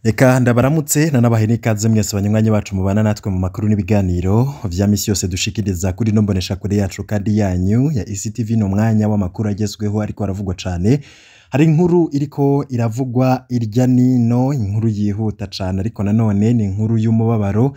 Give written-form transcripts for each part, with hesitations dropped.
Eka ndabaramutse nanabahe n'ikaze mwese banywanyi bacu mubana natwe mu makuru n'ibiganiro vya misi yose dushikiriza kuri no mbonesha kure yacu kandi yanyu ya ICTV no mwanya w'amakuru agezweho ariko aravugwa cane. Hari inkuru iriko iravugwa irya nino, inkuru yihuta cane ariko nanone ni inkuru y'umubabaro,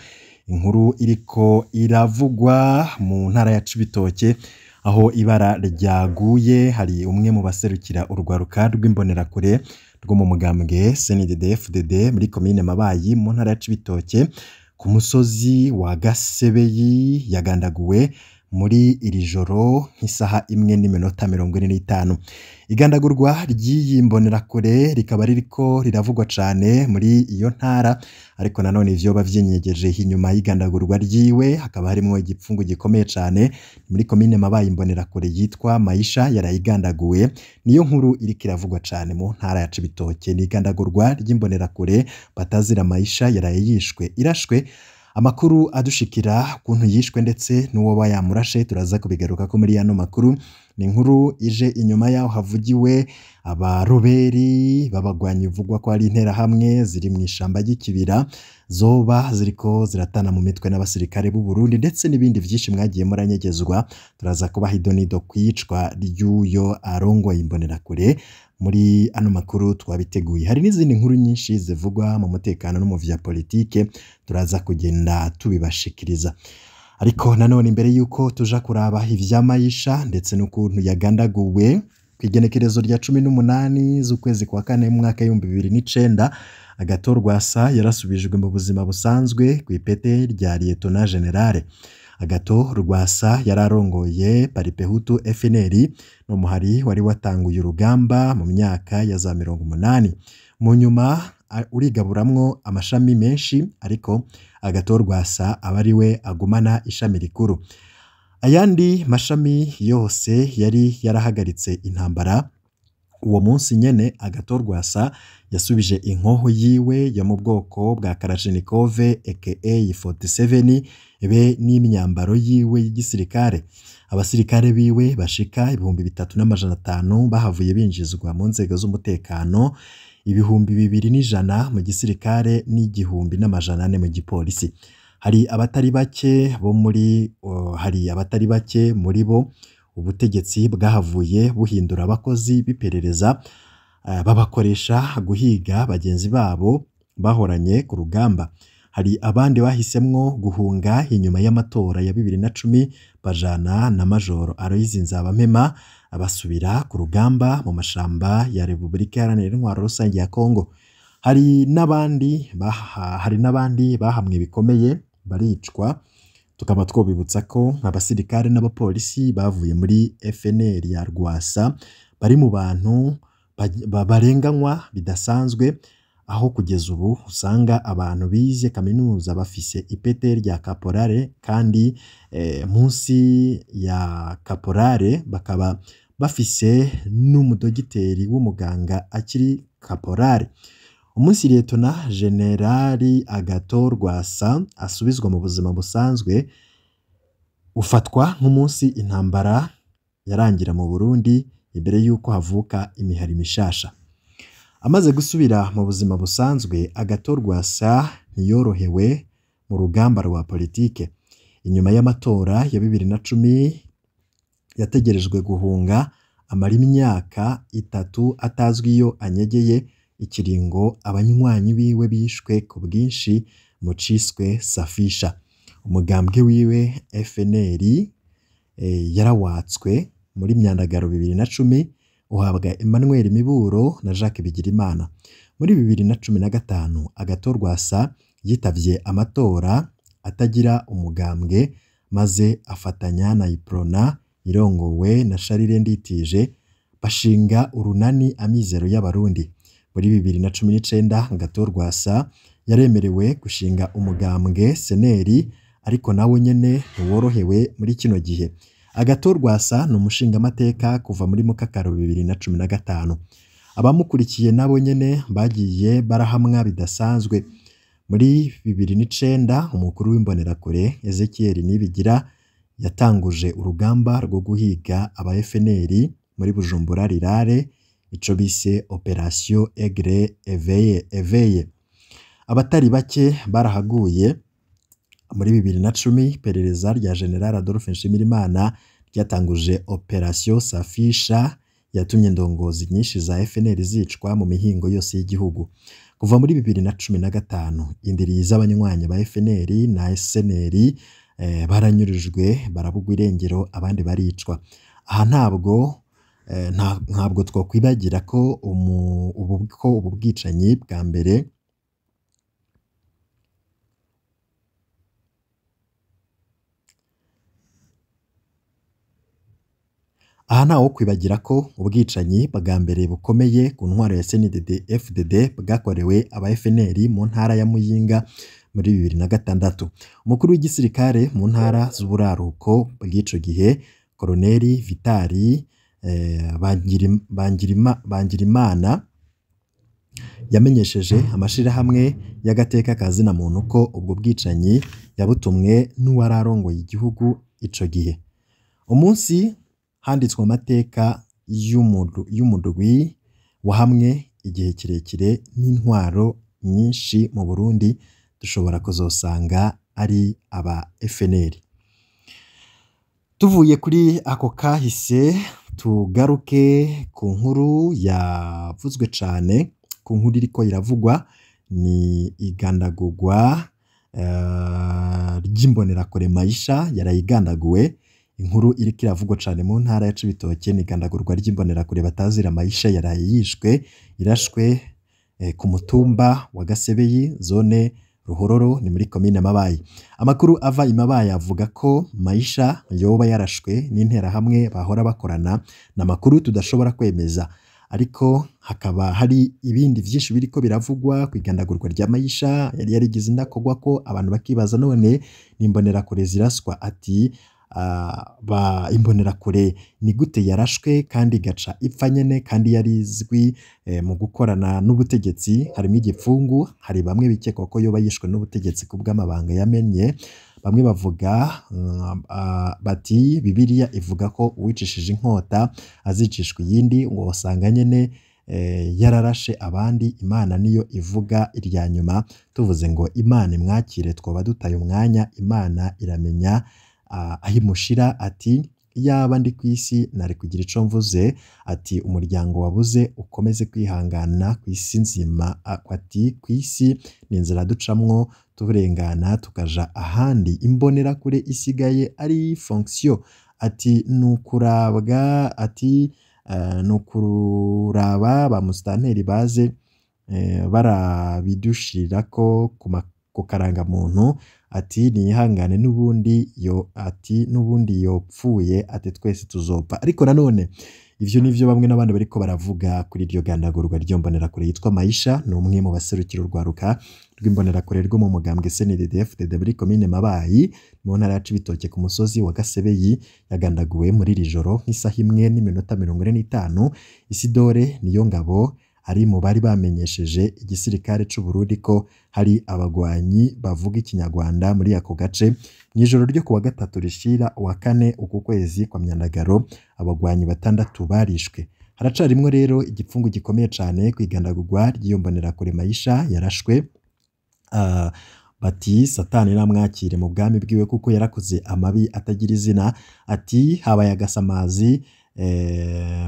inkuru iriko iravugwa mu ntara ya Cibitoke aho ibara ryaguye. Hari umwe mu baserukira urwaruka rw'imbonerakure rwo mu mugambwe CNDD-FDD muri komine Mabayi mu ntara ya Cibitoke ku musozi wa Gasebeyi yagandaguwe muri iri joro nk'isaha 1:45. Igandagurwa ry'iyi mbonerakure rikaba ririko riravugwa cane muri iyo ntara, ariko nanone ivyoba vyinyegeje inyuma y'igandagurwa ryiwe hakaba harimwo igipfungu gikomeye cane muri komine Mabayi. Imbonerakure yitwa Maisha yarayigandaguwe, niyo nkuru iriko iravugwa cane mu ntara ya Cibitoke. Ni igandagurwa ry'imbonerakure batazira Maisha yarayishwe irashwe. Amakuru adushikira kuntu yishwe ndetse n'uwo bayamurashe turaza kubigaruka ko muri yano makuru. Ni inkuru ije inyuma yaho havugiwe abaroberi babagwanyi uvugwa ko ari intera hamwe ziri mu ishamba ry'ikibira zoba ziriko ziratana mu mitwe n'abasirikare b'u Burundi ndetse n'ibindi vyinshi mwagiye muranyegezwa. Turaza kubaha idonido kwicwa ry'uyo arongoye imbonerakure muri ano makuru twabiteguye. Hari n'izindi nkuru nyinshi zivugwa mu mutekano no mu vya politike turaza kugenda tubibashikiriza, ariko nanone imbere yuko tuja kuraba ivya Maisha ndetse n'ukuntu yagandaguwe kw'igenekerezo rya 18 z'ukwezi kwa kane mu mwaka 2009, Agathon Rwasa yarasubijwe mu buzima busanzwe kw'ipete rya Lieutenant General. Agathon Rwasa yararongoye Paripehutu FNL no muhari wari watanguye urugamba mu myaka ya za 80. Mu nyuma urigaburamwo amashami menshi, ariko Agathon Rwasa abariwe agumana ishami rikuru. Ayandi mashami yose yari yarahagaritse intambara. Uwo munsi nyene Agathon Rwasa yasubije inkoho yiwe yo mu bwoko bwa Kalashnikov AK-47 ebe n'imyambaro yiwe y'igisirikare. Abasirikare biwe bashika 3500 bahavuye binjizwa mu nzego z'umutekano, 2200 mu gisirikare n'1400 mu gipolisi. Hari abatari bake muri bo ubutegetsi bwahavuye buhindura abakozi biperereza babakoresha guhiga bagenzi babo bahoranye ku rugamba. Hari abandi bahisemwo guhunga inyuma y'amatora ya 2010 bajana na Major Aloys Nzabampema basubira ku rugamba mu mashamba ya Republika Iharanira Intwaro Rusange ya Kongo. Hari n'abandi bahamwe bikomeye baricwa. Tukaba twobibutsa ko abasirikare n'abapolisi bavuye muri FNL ya Rwasa bari mu bantu barenganywa bidasanzwe, aho kugeza ubu usanga abantu bize kaminuza bafise ipete rya kaporare kandi munsi ya kaporare bakaba bafise n'umudogiteri w'umuganga akiri kaporare. Umunsi Lieutenant General Agathon Rwasa asubizwa mu buzima busanzwe ufatwa nk'umunsi intambara yarangira mu Burundi imbere yuko havuka imihari mishasha. Amaze gusubira mu buzima busanzwe, Agathon Rwasa ntiyorohewe mu rugamba rwa politike. Inyuma y'amatora ya 2010 yategerejwe guhunga amara imyaka 3 atazwi iyo anyegeye, ikiringo abanywanyi biwe bishwe ku bwinshi mu ciswe Safisha. Umugambwe wiwe FNL yarawatswe muri myandagaro 2010 uhabwa Emmanuel Miburo na Jacques Bigirimana. Muri 2015 Agathon Rwasa yitavye amatora atagira umugambwe maze afatanya na Iprona irongowe na Charles Nditije bashinga urunani Amizero y'Abarundi. Muri 2019 Agathon Rwasa yaremerewe gushinga umugambwe CNL, ariko nawe nyene ntiworohewe muri kino gihe. Agathon Rwasa ni umushinga amateka kuva muri Mukakaro 2015. Abamukurikiye nabo nyene bagiye barahamwa bidasanzwe. Muri 2009 umukuru w'imbonerakure Ezekiel Nibigira yatanguje urugamba rwo guhiga aba FNL muri Bujumbura Rirare, ico bise Operation Aigle Éveillé. abatari bake barahaguye muri 2010 iperereza rya General Adolphe Nshimirimana ryatanguje Operation Safisha yatumye indongozi nyinshi za FNL zicwa mu mihingo yose y'igihugu. Kuva muri 2015 indiri z'abanywanyi ba FNL na SNL baranyurijwe barabugwa irengero abandi baricwa. Aha ntabwo twokwibagira ko ubu bwicanyi bwa mbere aha ntawo kwibagira ko ubwicanyi bwa mbere bukomeye ku ntwaro ya CNDD FDD bwakorewe aba FNL mu ntara ya Muyinga muri 2006. Umukuru w'igisirikare mu ntara z'uburaruko bw'ico gihe Colonel Vitali Bangirimana yamenyesheje amashirahamwe y'agateka kazina muntu ko ubwo bwicanyi yabutumwe n'uwararongoye igihugu ico gihe. Umunsi handitswe amateka y'umudugwi wahamwe igihe kirekire n'intwaro nyinshi mu Burundi dushobora kuzosanga ari aba FNL. Tuvuye kuri ako kahise tugaruke ku nkuru yavuzwe cane, ku nkuru iriko iravugwa ni igandagurwa ry'imbonerakure Maisha yarayigandaguwe. Inkuru iriko iravugwa cane mu ntara ya Cibitoke ni igandagurwa ry'imbonerakure batazira Maisha yarayishwe irashwe ku mutumba wa Gasebeyi zone Ruhororo ni muri komine Mabayi. Amakuru ava imabayi avuga ko Maisha yoba yarashwe n'intera hamwe bahora bakorana na makuru tudashobora kwemeza, ariko hakaba hari ibindi vyinshi biriko biravugwa kwigandagurwa rya Maisha yari yarigize indakogwa ko abantu bakibaza none nimbonerakure ziraswa ati imbonerakure ni gute yarashwe kandi gaca ipfa nyene kandi yarizwi mu gukorana n'ubutegetsi harimo igipfungu. Hari bamwe bikekwa ko yoba yishwe n'ubutegetsi kubw'amabanga yamenye. Bamwe bavuga bati Bibiliya ivuga ko uwicishije inkota azicishwa iyindi, ngo usanga nyene yararashe abandi. Imana niyo ivuga irya nyuma. Tuvuze ngo Imana imwakire twoba dutaye umwanya. Imana iramenya ahimushira. Ati yaba ndi kwisi nari kugira ico mvuze. Ati umuryango wabuze ukomeze kwihangana kwisi nzima. Ati kwisi ni inzira ducamwo turengana tukaja ahandi. Imbonerakure isigaye ari fonction. Ati nukurabwa. Ati nukuraba ba mustanteri baze barabidushirako ku karanga muntu. Ati nihangane n'ubundi yopfuye. Ati twese tuzopfa. Ariko nanone ivyo nivyo bamwe n'abandi bariko baravuga kuri iryo gandagurwa ry'imbonerakure yitwa Maisha. Ni umwe mu baserukira urwaruka rw'imbonerakure rwo mu mugambwe CNDD FDD muri komine Mabayi mu ntara ya Cibitoke ku musozi wa Gasebeyi. Yagandaguwe muri iri joro nk'isaha 1:45. Isidore Niyongabo ari mu bari bamenyesheje igisirikare c'u Burundi ko hari abagwanyi bavuga ikinyarwanda muri ako gace. Mw'ijoro ryo kuwa gatatu rishira uwa kane uku kwezi kwa Myandagaro abagwanyi 6 barishwe. Haracarimwo rero igipfungu gikomeye cane kwigandagurwa ry'iyo mbonerakure Maisha yarashwe. Bati Satani namwakire mu bwami bwiwe kuko yarakoze amabi atagira izina. Ati habaye agasamazi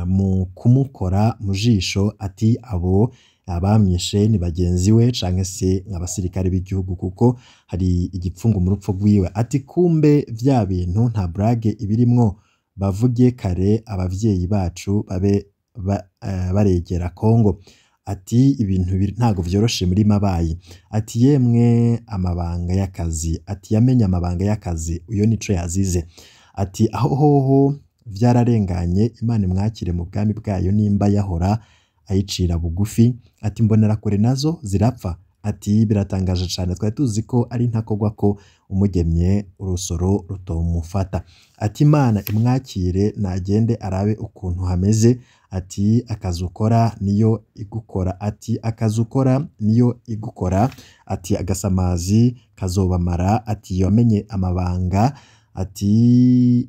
mu kumukora mu jisho. Ati abo abamyishe ni bagenzi we canke se nk'abasirikare b'igihugu kuko hari igipfungu mu rupfu rwiwe. Ati kumbe vya bintu nta brage ibirimwo. Bavuge kare abavyeyi bacu babe baregera Kongo. Ati ibintu ntago vyoroshe muri Mabayi. Ati yemwe amabanga y'akazi. Ati yamenye amabanga y'akazi uyo nico yazize. Ati aho hoho vyararenganye. Imana imwakire mu bwami bwayo nimba yahora ayicira bugufi. Ati imbonerakure nazo zirapfa. Ati biratangaje cyane twari tuzi ko ari ntakogwa ko umugemye urusoro rutomufata. Ati Imana imwakire nagende arabe ukuntu hameze. Ati akazukora niyo igukora. Ati akazukora niyo igukora. Ati agasamazi kazobamara. Ati yamenye amabanga. Ati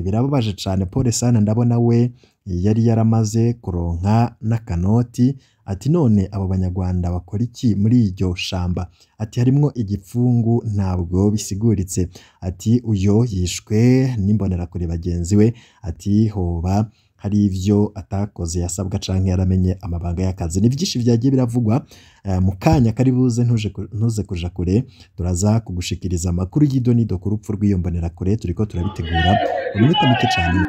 birababaje cyane pole sana ndabona we yari yaramaze kuronka n'akanoti. Ati none abo banyarwanda bakora iki muri iryo shamba? Ati harimwo igipfungu ntabwo bisiguritse. Ati uyo yishwe n'imbonerakure bagenzi we. Ati hoba hari ivyo atakoze yasabwa canke yaramenye amabanga y'akazi. Ni vyinshi vyagiye biravugwa mu kanya kari buze ntuze kuja kure, turaza kugushikiriza amakuru y'idonido ku rupfu rw'iyo mbonerakure. Turiko turabitegura mu minota mike cane.